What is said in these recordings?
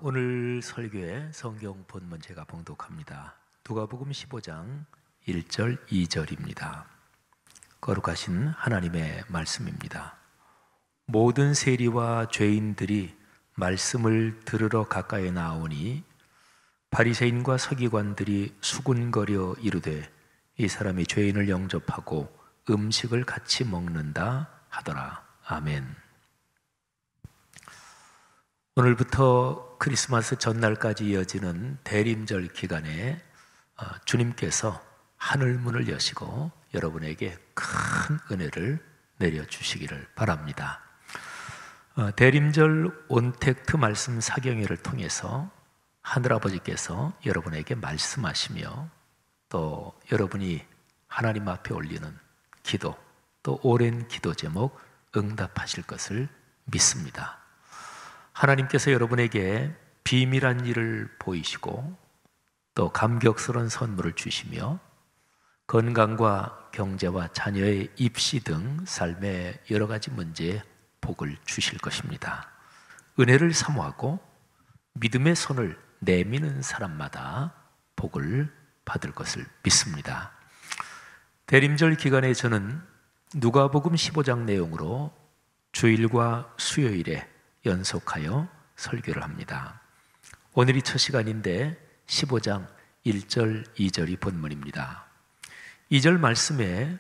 오늘 설교의 성경 본문 제가 봉독합니다. 누가복음 15장 1절 2절입니다. 거룩하신 하나님의 말씀입니다. 모든 세리와 죄인들이 말씀을 들으러 가까이 나오니 바리새인과 서기관들이 수군거려 이르되 이 사람이 죄인을 영접하고 음식을 같이 먹는다 하더라. 아멘. 오늘부터 크리스마스 전날까지 이어지는 대림절 기간에 주님께서 하늘문을 여시고 여러분에게 큰 은혜를 내려주시기를 바랍니다. 대림절 온택트 말씀 사경회를 통해서 하늘아버지께서 여러분에게 말씀하시며 또 여러분이 하나님 앞에 올리는 기도, 또 오랜 기도 제목 응답하실 것을 믿습니다. 하나님께서 여러분에게 비밀한 일을 보이시고 또 감격스러운 선물을 주시며 건강과 경제와 자녀의 입시 등 삶의 여러 가지 문제에 복을 주실 것입니다. 은혜를 사모하고 믿음의 손을 내미는 사람마다 복을 받을 것을 믿습니다. 대림절 기간에 저는 누가복음 15장 내용으로 주일과 수요일에 연속하여 설교를 합니다. 오늘이 첫 시간인데 15장 1절 2절이 본문입니다. 2절 말씀에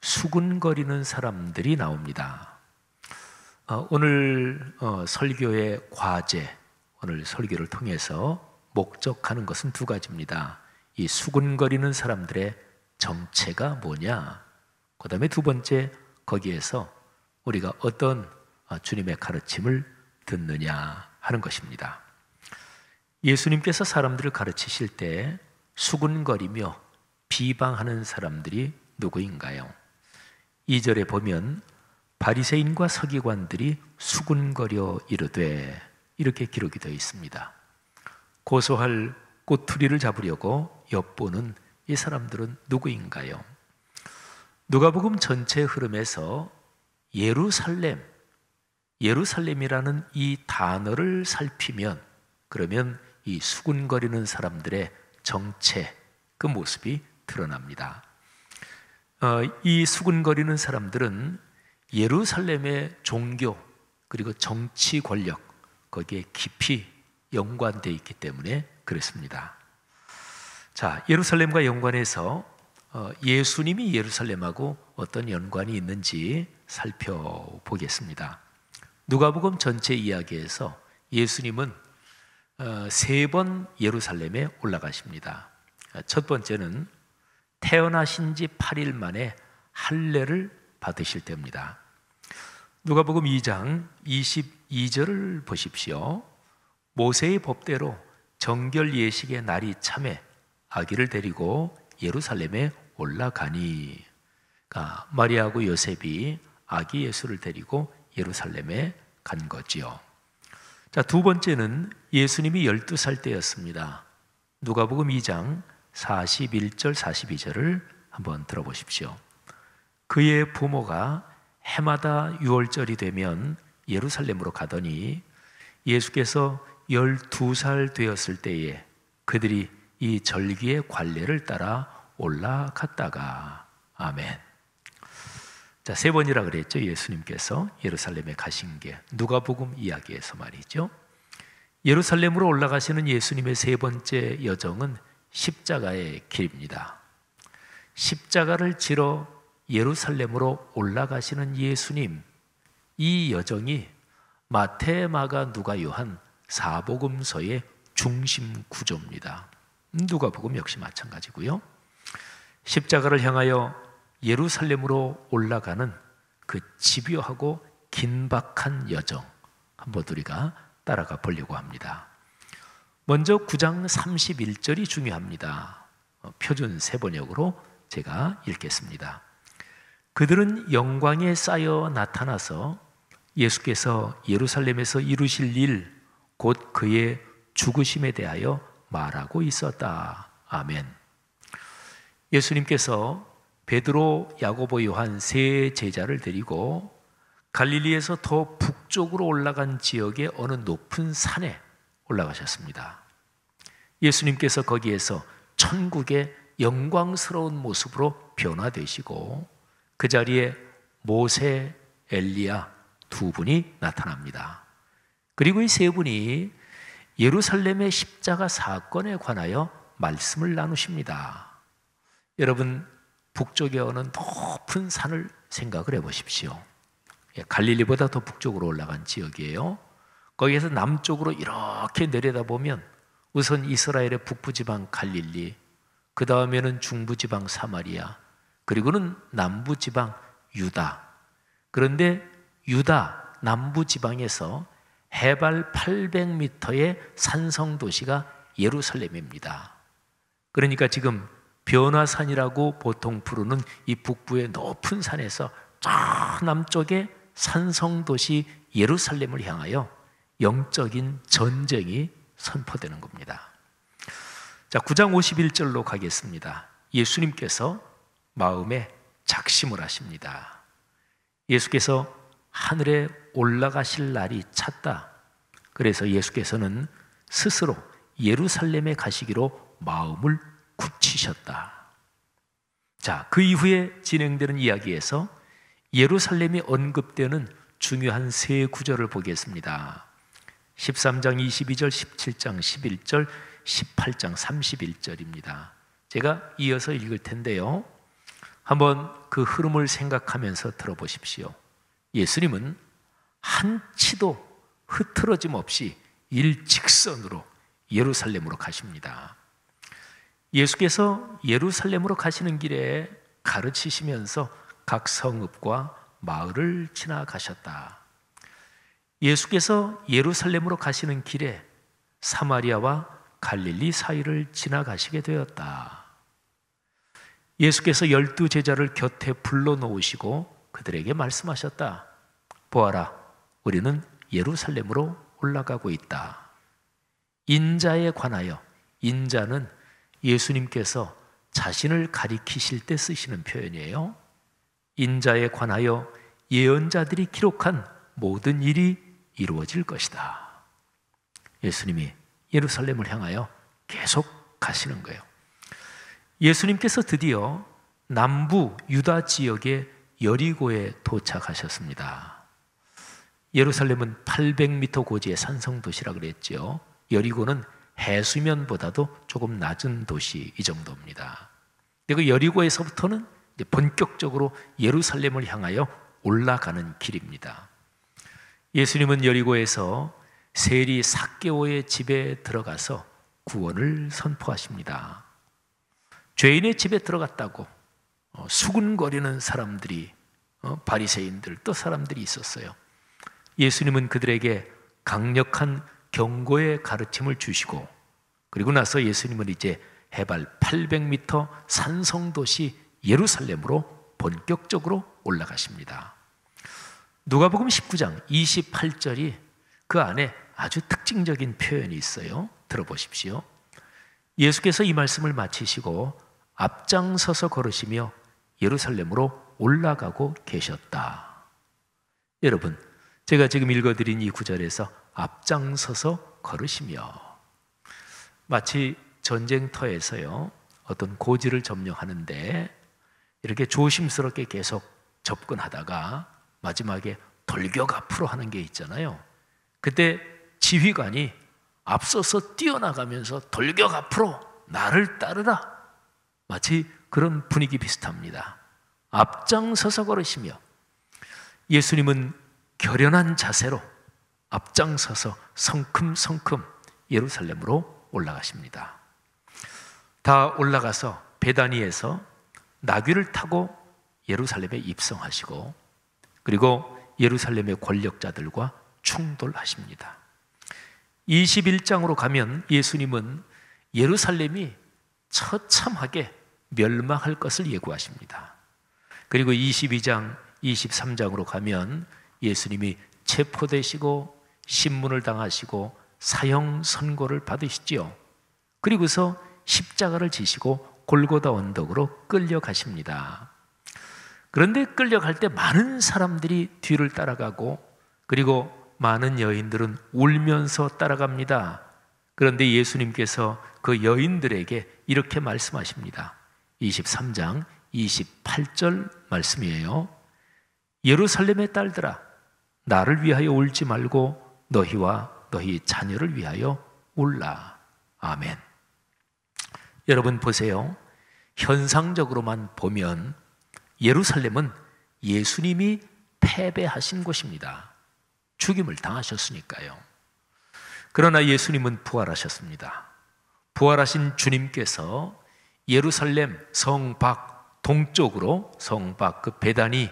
수군거리는 사람들이 나옵니다. 오늘 설교의 과제, 오늘 설교를 통해서 목적하는 것은 두 가지입니다. 이 수군거리는 사람들의 정체가 뭐냐, 그 다음에 두 번째, 거기에서 우리가 어떤 주님의 가르침을 듣느냐 하는 것입니다. 예수님께서 사람들을 가르치실 때 수군거리며 비방하는 사람들이 누구인가요? 2절에 보면 바리새인과 서기관들이 수군거려 이르되 이렇게 기록이 되어 있습니다. 고소할 꼬투리를 잡으려고 엿보는 이 사람들은 누구인가요? 누가복음 전체 흐름에서 예루살렘이라는 이 단어를 살피면 그러면 이 수군거리는 사람들의 정체, 그 모습이 드러납니다. 이 수군거리는 사람들은 예루살렘의 종교 그리고 정치 권력, 거기에 깊이 연관되어 있기 때문에 그렇습니다. 자, 예루살렘과 연관해서 예수님이 예루살렘하고 어떤 연관이 있는지 살펴보겠습니다. 누가복음 전체 이야기에서 예수님은 세 번 예루살렘에 올라가십니다. 첫 번째는 태어나신 지 8일 만에 할례를 받으실 때입니다. 누가복음 2장 22절을 보십시오. 모세의 법대로 정결 예식의 날이 참에 아기를 데리고 예루살렘에 올라가니, 마리아하고 요셉이 아기 예수를 데리고 예루살렘에 간 거지요. 자, 두 번째는 예수님이 12살 때였습니다. 누가복음 2장 41절 42절을 한번 들어보십시오. 그의 부모가 해마다 6월절이 되면 예루살렘으로 가더니 예수께서 12살 되었을 때에 그들이 이 절기의 관례를 따라 올라갔다가. 아멘. 자, 세 번이라 그랬죠. 예수님께서 예루살렘에 가신 게 누가복음 이야기에서 말이죠. 예루살렘으로 올라가시는 예수님의 세 번째 여정은 십자가의 길입니다. 십자가를 지러 예루살렘으로 올라가시는 예수님, 이 여정이 마태, 마가, 누가, 요한 사복음서의 중심 구조입니다. 누가복음 역시 마찬가지고요. 십자가를 향하여 예루살렘으로 올라가는 그 집요하고 긴박한 여정, 한번 우리가 따라가 보려고 합니다. 먼저 9장 31절이 중요합니다. 표준 세번역으로 제가 읽겠습니다. 그들은 영광에 쌓여 나타나서 예수께서 예루살렘에서 이루실 일, 곧 그의 죽으심에 대하여 말하고 있었다. 아멘. 예수님께서 베드로, 야고보, 요한 세 제자를 데리고 갈릴리에서 더 북쪽으로 올라간 지역의 어느 높은 산에 올라가셨습니다. 예수님께서 거기에서 천국의 영광스러운 모습으로 변화되시고 그 자리에 모세, 엘리야 두 분이 나타납니다. 그리고 이 세 분이 예루살렘의 십자가 사건에 관하여 말씀을 나누십니다. 여러분, 북쪽에 어느 높은 산을 생각을 해보십시오. 갈릴리보다 더 북쪽으로 올라간 지역이에요. 거기에서 남쪽으로 이렇게 내려다보면 우선 이스라엘의 북부지방 갈릴리, 그 다음에는 중부지방 사마리아, 그리고는 남부지방 유다. 그런데 유다 남부지방에서 해발 800m의 산성도시가 예루살렘입니다. 그러니까 지금 변화산이라고 보통 부르는 이 북부의 높은 산에서 저 남쪽의 산성도시 예루살렘을 향하여 영적인 전쟁이 선포되는 겁니다. 자, 9장 51절로 가겠습니다. 예수님께서 마음에 작심을 하십니다. 예수께서 하늘에 올라가실 날이 찼다. 그래서 예수께서는 스스로 예루살렘에 가시기로 마음을 굳히셨다. 자, 그 이후에 진행되는 이야기에서 예루살렘이 언급되는 중요한 세 구절을 보겠습니다. 13장 22절, 17장 11절, 18장 31절입니다. 제가 이어서 읽을 텐데요. 한번 그 흐름을 생각하면서 들어보십시오. 예수님은 한치도 흐트러짐 없이 일직선으로 예루살렘으로 가십니다. 예수께서 예루살렘으로 가시는 길에 가르치시면서 각 성읍과 마을을 지나가셨다. 예수께서 예루살렘으로 가시는 길에 사마리아와 갈릴리 사이를 지나가시게 되었다. 예수께서 12 제자를 곁에 불러놓으시고 그들에게 말씀하셨다. 보아라, 우리는 예루살렘으로 올라가고 있다. 인자에 관하여, 인자는 예수님께서 자신을 가리키실 때 쓰시는 표현이에요. 인자에 관하여 예언자들이 기록한 모든 일이 이루어질 것이다. 예수님이 예루살렘을 향하여 계속 가시는 거예요. 예수님께서 드디어 남부 유다 지역의 여리고에 도착하셨습니다. 예루살렘은 800m 고지의 산성도시라고 그랬죠. 여리고는 해수면보다도 조금 낮은 도시, 이 정도입니다. 그리고 여리고에서부터는 이제 본격적으로 예루살렘을 향하여 올라가는 길입니다. 예수님은 여리고에서 세리 삭개오의 집에 들어가서 구원을 선포하십니다. 죄인의 집에 들어갔다고 수군거리는 사람들이, 바리새인들, 또 사람들이 있었어요. 예수님은 그들에게 강력한 경고의 가르침을 주시고, 그리고 나서 예수님은 이제 해발 800m 산성도시 예루살렘으로 본격적으로 올라가십니다. 누가복음 19장 28절이 그 안에 아주 특징적인 표현이 있어요. 들어보십시오. 예수께서 이 말씀을 마치시고 앞장서서 걸으시며 예루살렘으로 올라가고 계셨다. 여러분, 제가 지금 읽어드린 이 구절에서 앞장서서 걸으시며, 마치 전쟁터에서요, 어떤 고지를 점령하는데 이렇게 조심스럽게 계속 접근하다가 마지막에 돌격 앞으로 하는 게 있잖아요. 그때 지휘관이 앞서서 뛰어나가면서 돌격 앞으로 나를 따르라, 마치 그런 분위기 비슷합니다. 앞장서서 걸으시며 예수님은 결연한 자세로 앞장서서 성큼성큼 예루살렘으로 올라가십니다. 다 올라가서 베다니에서 나귀를 타고 예루살렘에 입성하시고, 그리고 예루살렘의 권력자들과 충돌하십니다. 21장으로 가면 예수님은 예루살렘이 처참하게 멸망할 것을 예고하십니다. 그리고 22장, 23장으로 가면 예수님이 체포되시고 신문을 당하시고 사형 선고를 받으시지요. 그리고서 십자가를 지시고 골고다 언덕으로 끌려가십니다. 그런데 끌려갈 때 많은 사람들이 뒤를 따라가고, 그리고 많은 여인들은 울면서 따라갑니다. 그런데 예수님께서 그 여인들에게 이렇게 말씀하십니다. 23장 28절 말씀이에요. 예루살렘의 딸들아, 나를 위하여 울지 말고 너희와 너희 자녀를 위하여 울라. 아멘. 여러분 보세요. 현상적으로만 보면 예루살렘은 예수님이 패배하신 곳입니다. 죽임을 당하셨으니까요. 그러나 예수님은 부활하셨습니다. 부활하신 주님께서 예루살렘 성 밖 동쪽으로, 성 밖 그 베다니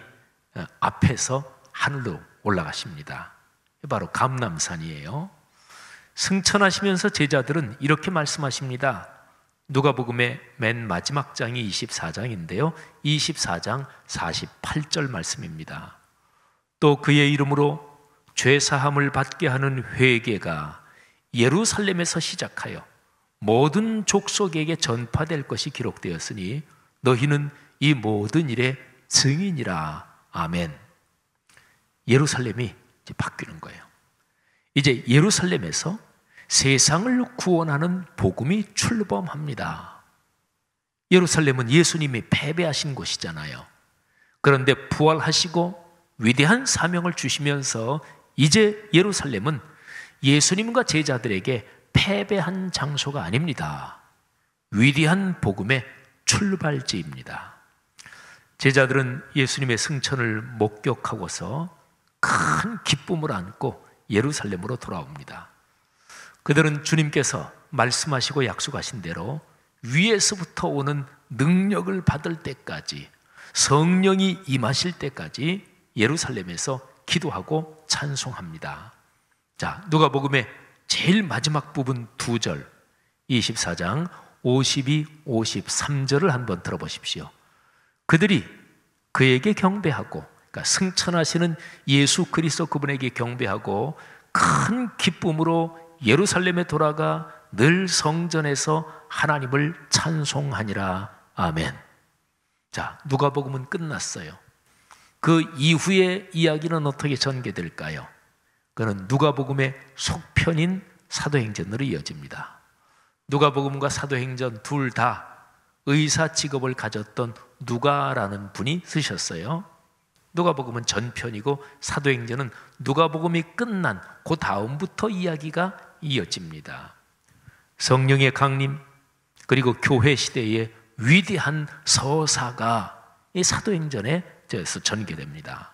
앞에서 하늘로 올라가십니다. 바로 감람산이에요. 승천하시면서 제자들은 이렇게 말씀하십니다. 누가복음의 맨 마지막 장이 24장인데요 24장 48절 말씀입니다. 또 그의 이름으로 죄사함을 받게 하는 회개가 예루살렘에서 시작하여 모든 족속에게 전파될 것이 기록되었으니 너희는 이 모든 일의 증인이라. 아멘. 예루살렘이 이제 바뀌는 거예요. 이제 예루살렘에서 세상을 구원하는 복음이 출범합니다. 예루살렘은 예수님이 패배하신 곳이잖아요. 그런데 부활하시고 위대한 사명을 주시면서 이제 예루살렘은 예수님과 제자들에게 패배한 장소가 아닙니다. 위대한 복음의 출발지입니다. 제자들은 예수님의 승천을 목격하고서 큰 기쁨을 안고 예루살렘으로 돌아옵니다. 그들은 주님께서 말씀하시고 약속하신 대로 위에서부터 오는 능력을 받을 때까지, 성령이 임하실 때까지 예루살렘에서 기도하고 찬송합니다. 자, 누가복음의 제일 마지막 부분 2절, 24장 52, 53절을 한번 들어보십시오. 그들이 그에게 경배하고, 그러니까 승천하시는 예수 그리스도 그분에게 경배하고 큰 기쁨으로 예루살렘에 돌아가 늘 성전에서 하나님을 찬송하니라. 아멘. 자, 누가복음은 끝났어요. 그 이후의 이야기는 어떻게 전개될까요? 그는 누가복음의 속편인 사도행전으로 이어집니다. 누가복음과 사도행전 둘 다 의사 직업을 가졌던 누가라는 분이 쓰셨어요. 누가복음은 전편이고 사도행전은 누가복음이 끝난 그 다음부터 이야기가 이어집니다. 성령의 강림 그리고 교회 시대의 위대한 서사가 이 사도행전에 전개됩니다.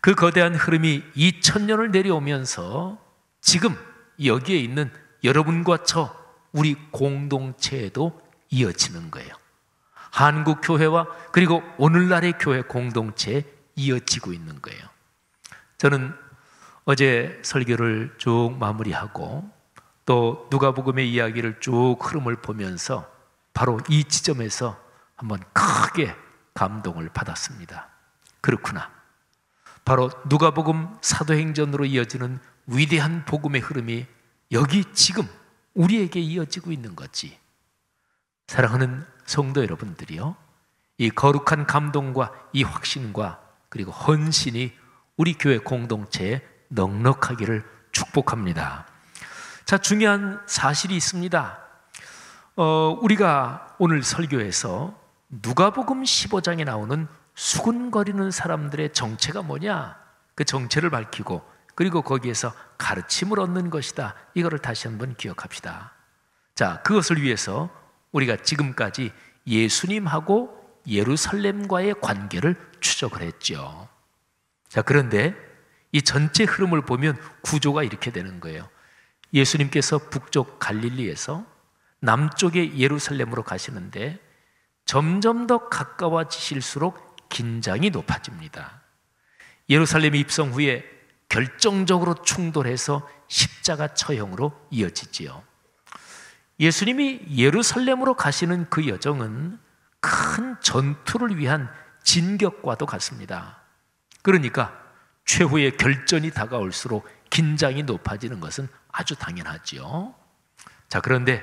그 거대한 흐름이 2000년을 내려오면서 지금 여기에 있는 여러분과 저 우리 공동체에도 이어지는 거예요. 한국 교회와 그리고 오늘날의 교회 공동체에 이어지고 있는 거예요. 저는 어제 설교를 쭉 마무리하고 또 누가복음의 이야기를 쭉 흐름을 보면서 바로 이 지점에서 한번 크게 감동을 받았습니다. 그렇구나. 바로 누가복음 사도행전으로 이어지는 위대한 복음의 흐름이 여기 지금 우리에게 이어지고 있는 거지. 사랑하는 성도 여러분들이요, 이 거룩한 감동과 이 확신과 그리고 헌신이 우리 교회 공동체에 넉넉하기를 축복합니다. 자, 중요한 사실이 있습니다. 우리가 오늘 설교에서 누가복음 15장에 나오는 수군거리는 사람들의 정체가 뭐냐, 그 정체를 밝히고 그리고 거기에서 가르침을 얻는 것이다. 이거를 다시 한번 기억합시다. 자, 그것을 위해서 우리가 지금까지 예수님하고 예루살렘과의 관계를 추적을 했죠. 자, 그런데 이 전체 흐름을 보면 구조가 이렇게 되는 거예요. 예수님께서 북쪽 갈릴리에서 남쪽의 예루살렘으로 가시는데 점점 더 가까워지실수록 긴장이 높아집니다. 예루살렘 입성 후에 결정적으로 충돌해서 십자가 처형으로 이어지지요. 예수님이 예루살렘으로 가시는 그 여정은 큰 전투를 위한 진격과도 같습니다. 그러니까 최후의 결전이 다가올수록 긴장이 높아지는 것은 아주 당연하지요. 자, 그런데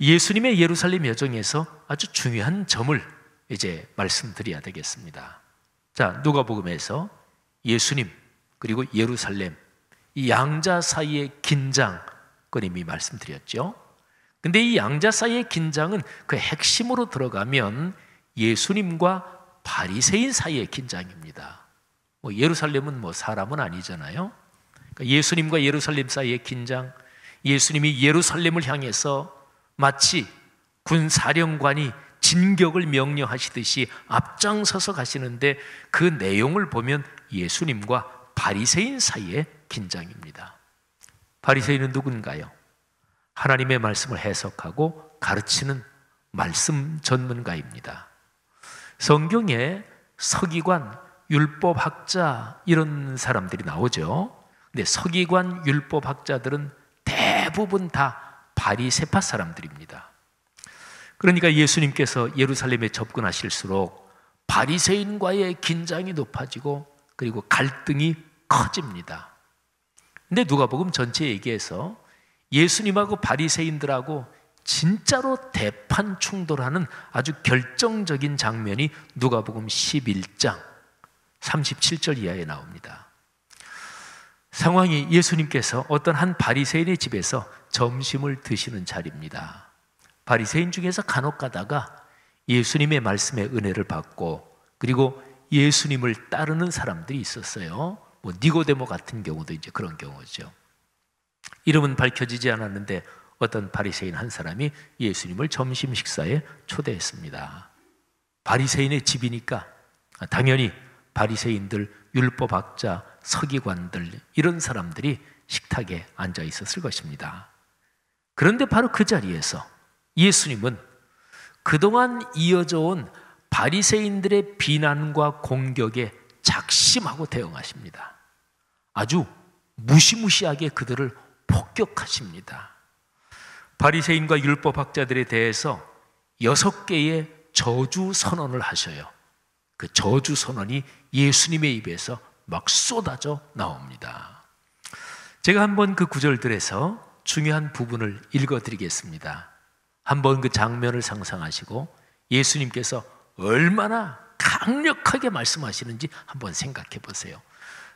예수님의 예루살렘 여정에서 아주 중요한 점을 이제 말씀드려야 되겠습니다. 자, 누가복음에서 예수님 그리고 예루살렘 이 양자 사이의 긴장, 그건 이미 말씀드렸죠. 근데 이 양자 사이의 긴장은 그 핵심으로 들어가면 예수님과 바리새인 사이의 긴장입니다. 예루살렘은 사람은 아니잖아요. 그러니까 예수님과 예루살렘 사이의 긴장, 예수님이 예루살렘을 향해서 마치 군사령관이 진격을 명령하시듯이 앞장서서 가시는데 그 내용을 보면 예수님과 바리새인 사이의 긴장입니다. 바리새인은 누군가요? 하나님의 말씀을 해석하고 가르치는 말씀 전문가입니다. 성경에 서기관, 율법학자 이런 사람들이 나오죠. 근데 서기관, 율법학자들은 대부분 다 바리새파 사람들입니다. 그러니까 예수님께서 예루살렘에 접근하실수록 바리새인과의 긴장이 높아지고 그리고 갈등이 커집니다. 근데 누가복음 전체 얘기에서 예수님하고 바리새인들하고 진짜로 대판 충돌하는 아주 결정적인 장면이 누가복음 11장 37절 이하에 나옵니다. 상황이 예수님께서 어떤 한 바리새인의 집에서 점심을 드시는 자리입니다. 바리새인 중에서 간혹 가다가 예수님의 말씀에 은혜를 받고 그리고 예수님을 따르는 사람들이 있었어요. 니고데모 같은 경우도 이제 그런 경우죠. 이름은 밝혀지지 않았는데 어떤 바리새인 한 사람이 예수님을 점심 식사에 초대했습니다. 바리새인의 집이니까 당연히 바리새인들, 율법학자, 서기관들 이런 사람들이 식탁에 앉아 있었을 것입니다. 그런데 바로 그 자리에서 예수님은 그동안 이어져 온 바리새인들의 비난과 공격에 작심하고 대응하십니다. 아주 무시무시하게 그들을 폭격하십니다. 바리새인과 율법학자들에 대해서 6개의 저주 선언을 하셔요. 그 저주 선언이 예수님의 입에서 막 쏟아져 나옵니다. 제가 한번 그 구절들에서 중요한 부분을 읽어드리겠습니다. 한번 그 장면을 상상하시고 예수님께서 얼마나 강력하게 말씀하시는지 한번 생각해 보세요.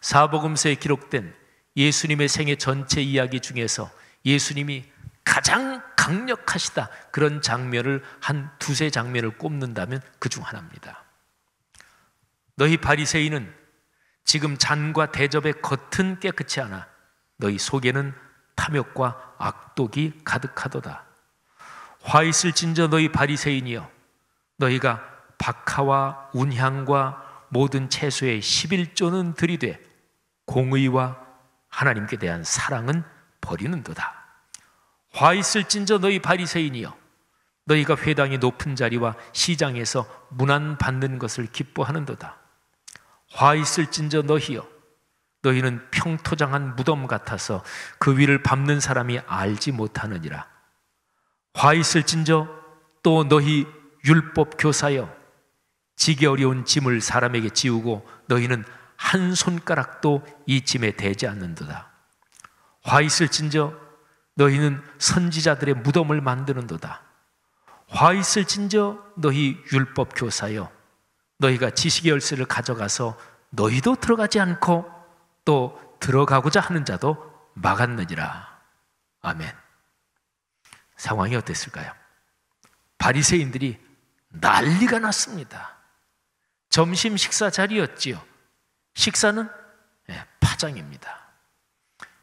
사복음서에 기록된 예수님의 생애 전체 이야기 중에서 예수님이 가장 강력하시다 그런 장면을 한 두세 장면을 꼽는다면 그 중 하나입니다. 너희 바리새인은 지금 잔과 대접의 겉은 깨끗이 하나 너희 속에는 탐욕과 악독이 가득하도다. 화 있을진저 너희 바리새인이여, 너희가 박하와 운향과 모든 채소의 11조는 들이되 공의와 하나님께 대한 사랑은 버리는도다. 화 있을진저 너희 바리새인이여, 너희가 회당의 높은 자리와 시장에서 문안 받는 것을 기뻐하는도다. 화 있을진저 너희여, 너희는 평토장한 무덤 같아서 그 위를 밟는 사람이 알지 못하느니라. 화 있을진저 또 너희 율법 교사여, 지기 어려운 짐을 사람에게 지우고 너희는 한 손가락도 이 짐에 대지 않는도다. 화 있을진저 너희는 선지자들의 무덤을 만드는도다. 화 있을진저 너희 율법 교사여, 너희가 지식의 열쇠를 가져가서 너희도 들어가지 않고 또 들어가고자 하는 자도 막았느니라. 아멘. 상황이 어땠을까요? 바리새인들이 난리가 났습니다. 점심 식사 자리였지요. 식사는 파장입니다.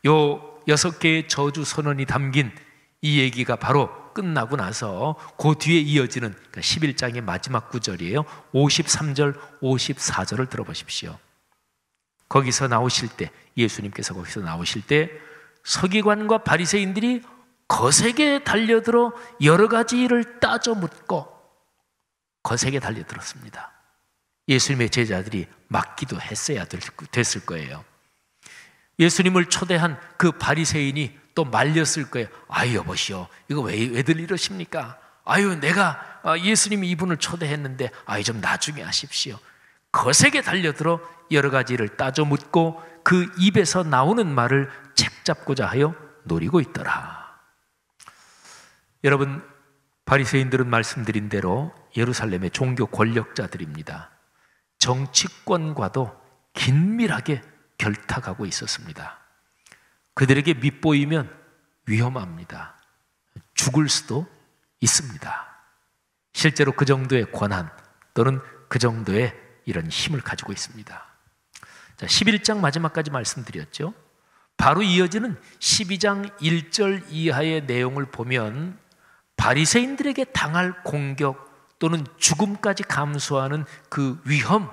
요 6개의 저주 선언이 담긴 이 얘기가 바로 끝나고 나서 그 뒤에 이어지는 11장의 마지막 구절이에요. 53절, 54절을 들어보십시오. 거기서 나오실 때, 예수님께서 거기서 나오실 때 서기관과 바리새인들이 거세게 달려들어 여러 가지 일을 따져 묻고 거세게 달려들었습니다. 예수님의 제자들이 막기도 했어야 됐을 거예요. 예수님을 초대한 그 바리새인이 또 말렸을 거예요. 아유 여보시오, 이거 왜들 이러십니까? 아유 내가 예수님이 이분을 초대했는데 아유 좀 나중에 하십시오. 거세게 달려들어 여러 가지를 따져 묻고 그 입에서 나오는 말을 책잡고자 하여 노리고 있더라. 여러분, 바리새인들은 말씀드린 대로 예루살렘의 종교 권력자들입니다. 정치권과도 긴밀하게 결탁하고 있었습니다. 그들에게 밑보이면 위험합니다. 죽을 수도 있습니다. 실제로 그 정도의 권한 또는 그 정도의 이런 힘을 가지고 있습니다. 자, 11장 마지막까지 말씀드렸죠. 바로 이어지는 12장 1절 이하의 내용을 보면 바리새인들에게 당할 공격 또는 죽음까지 감수하는 그 위험,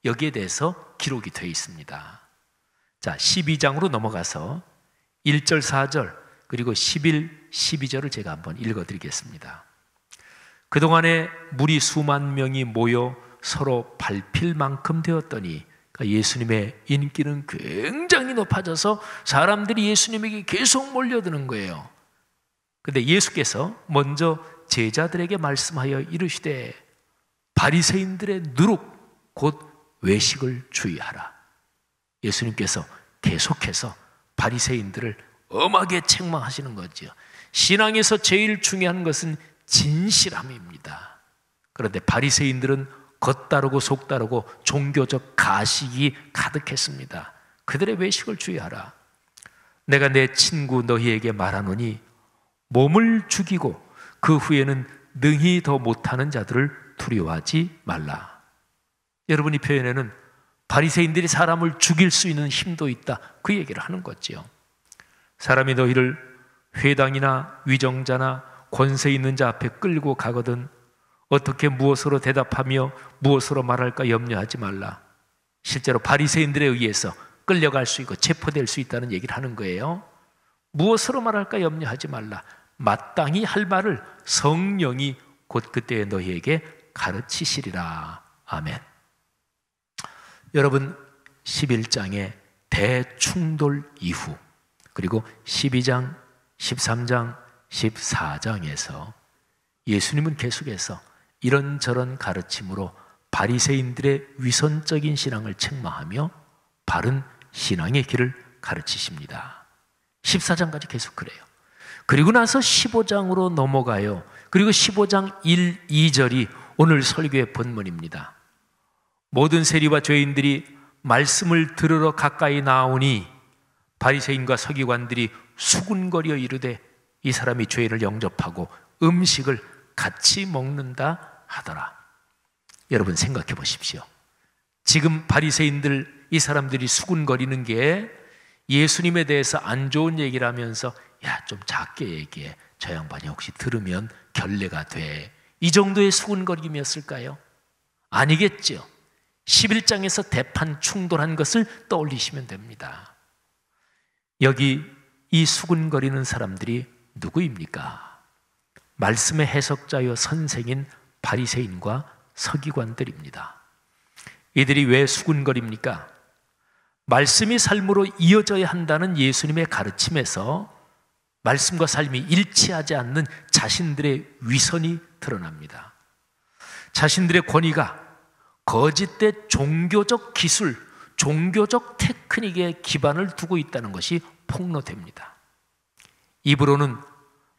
여기에 대해서 기록이 되어 있습니다. 자, 12장으로 넘어가서 1절, 4절 그리고 11, 12절을 제가 한번 읽어드리겠습니다. 그동안에 물이 수만 명이 모여 서로 밟힐 만큼 되었더니 예수님의 인기는 굉장히 높아져서 사람들이 예수님에게 계속 몰려드는 거예요. 그런데 예수께서 먼저 제자들에게 말씀하여 이르시되 바리새인들의 누룩 곧 외식을 주의하라. 예수님께서 계속해서 바리새인들을 엄하게 책망하시는 거죠. 신앙에서 제일 중요한 것은 진실함입니다. 그런데 바리새인들은 겉다르고 속다르고 종교적 가식이 가득했습니다. 그들의 외식을 주의하라. 내가 내 친구 너희에게 말하노니 몸을 죽이고 그 후에는 능히 더 못하는 자들을 두려워하지 말라. 여러분, 이 표현에는 바리새인들이 사람을 죽일 수 있는 힘도 있다, 그 얘기를 하는 거죠. 사람이 너희를 회당이나 위정자나 권세 있는 자 앞에 끌고 가거든 어떻게 무엇으로 대답하며 무엇으로 말할까 염려하지 말라. 실제로 바리새인들에 의해서 끌려갈 수 있고 체포될 수 있다는 얘기를 하는 거예요. 무엇으로 말할까 염려하지 말라. 마땅히 할 말을 성령이 곧 그때 너희에게 가르치시리라. 아멘. 여러분, 11장의 대충돌 이후 그리고 12장, 13장, 14장에서 예수님은 계속해서 이런저런 가르침으로 바리새인들의 위선적인 신앙을 책망하며 바른 신앙의 길을 가르치십니다. 14장까지 계속 그래요. 그리고 나서 15장으로 넘어가요. 그리고 15장 1, 2절이 오늘 설교의 본문입니다. 모든 세리와 죄인들이 말씀을 들으러 가까이 나오니 바리새인과 서기관들이 수군거려 이르되 이 사람이 죄인을 영접하고 음식을 같이 먹는다 하더라. 여러분, 생각해 보십시오. 지금 바리새인들, 이 사람들이 수군거리는 게 예수님에 대해서 안 좋은 얘기를 하면서 야, 좀 작게 얘기해. 저 양반이 혹시 들으면 결례가 돼. 이 정도의 수군거림이었을까요? 아니겠죠. 11장에서 대판 충돌한 것을 떠올리시면 됩니다. 여기 이 수군거리는 사람들이 누구입니까? 말씀의 해석자여 선생인 바리새인과 서기관들입니다. 이들이 왜 수군거립니까? 말씀이 삶으로 이어져야 한다는 예수님의 가르침에서 말씀과 삶이 일치하지 않는 자신들의 위선이 드러납니다. 자신들의 권위가 거짓된 종교적 기술, 종교적 테크닉에 기반을 두고 있다는 것이 폭로됩니다. 입으로는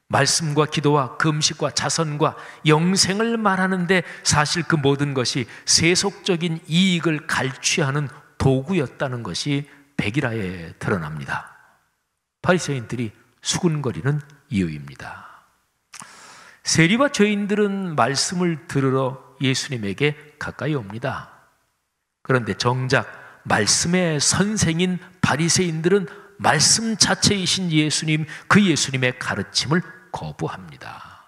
말씀과 기도와 금식과 자선과 영생을 말하는데 사실 그 모든 것이 세속적인 이익을 갈취하는 도구였다는 것이 백일하에 드러납니다. 바리새인들이 수군거리는 이유입니다. 세리와 죄인들은 말씀을 들으러 예수님에게 가까이 옵니다. 그런데 정작 말씀의 선생인 바리새인들은 말씀 자체이신 예수님, 그 예수님의 가르침을 거부합니다.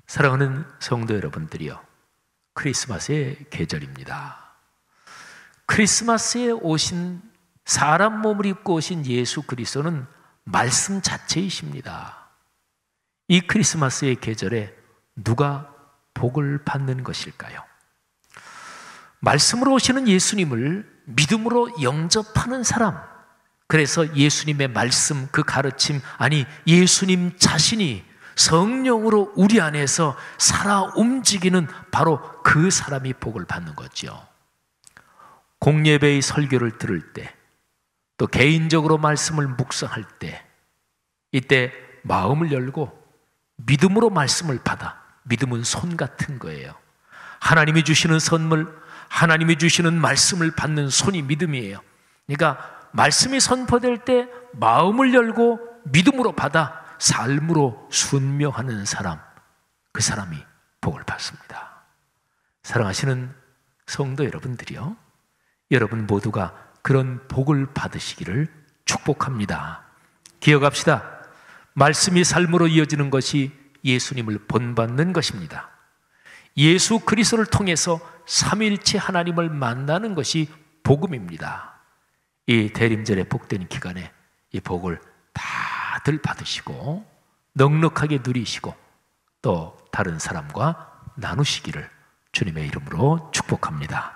사랑하는 성도 여러분들이요, 크리스마스의 계절입니다. 크리스마스에 오신, 사람 몸을 입고 오신 예수 그리스도는 말씀 자체이십니다. 이 크리스마스의 계절에 누가 복을 받는 것일까요? 말씀으로 오시는 예수님을 믿음으로 영접하는 사람, 그래서 예수님의 말씀, 그 가르침, 아니 예수님 자신이 성령으로 우리 안에서 살아 움직이는 바로 그 사람이 복을 받는 거죠. 공예배의 설교를 들을 때, 또 개인적으로 말씀을 묵상할 때, 이때 마음을 열고 믿음으로 말씀을 받아, 믿음은 손 같은 거예요. 하나님이 주시는 선물, 하나님이 주시는 말씀을 받는 손이 믿음이에요. 그러니까 말씀이 선포될 때 마음을 열고 믿음으로 받아 삶으로 순명하는 사람, 그 사람이 복을 받습니다. 사랑하시는 성도 여러분들이요, 여러분 모두가 그런 복을 받으시기를 축복합니다. 기억합시다. 말씀이 삶으로 이어지는 것이 예수님을 본받는 것입니다. 예수 그리스도를 통해서 삼위일체 하나님을 만나는 것이 복음입니다. 이 대림절의 복된 기간에 이 복을 다들 받으시고 넉넉하게 누리시고 또 다른 사람과 나누시기를 주님의 이름으로 축복합니다.